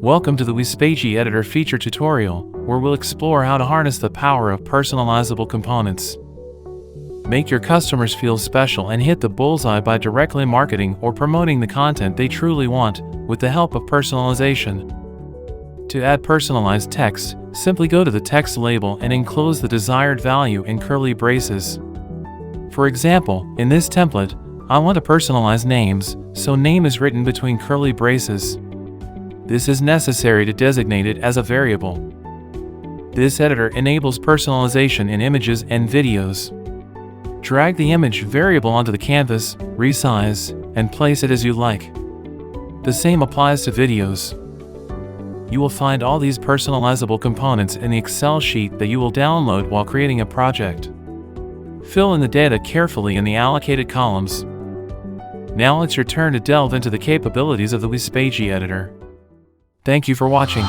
Welcome to the VSPAGY Editor feature tutorial, where we'll explore how to harness the power of personalizable components. Make your customers feel special and hit the bullseye by directly marketing or promoting the content they truly want, with the help of personalization. To add personalized text, simply go to the text label and enclose the desired value in curly braces. For example, in this template, I want to personalize names, so name is written between curly braces. This is necessary to designate it as a variable. This editor enables personalization in images and videos. Drag the image variable onto the canvas, resize, and place it as you like. The same applies to videos. You will find all these personalizable components in the Excel sheet that you will download while creating a project. Fill in the data carefully in the allocated columns. Now it's your turn to delve into the capabilities of the VSPAGY editor. Thank you for watching.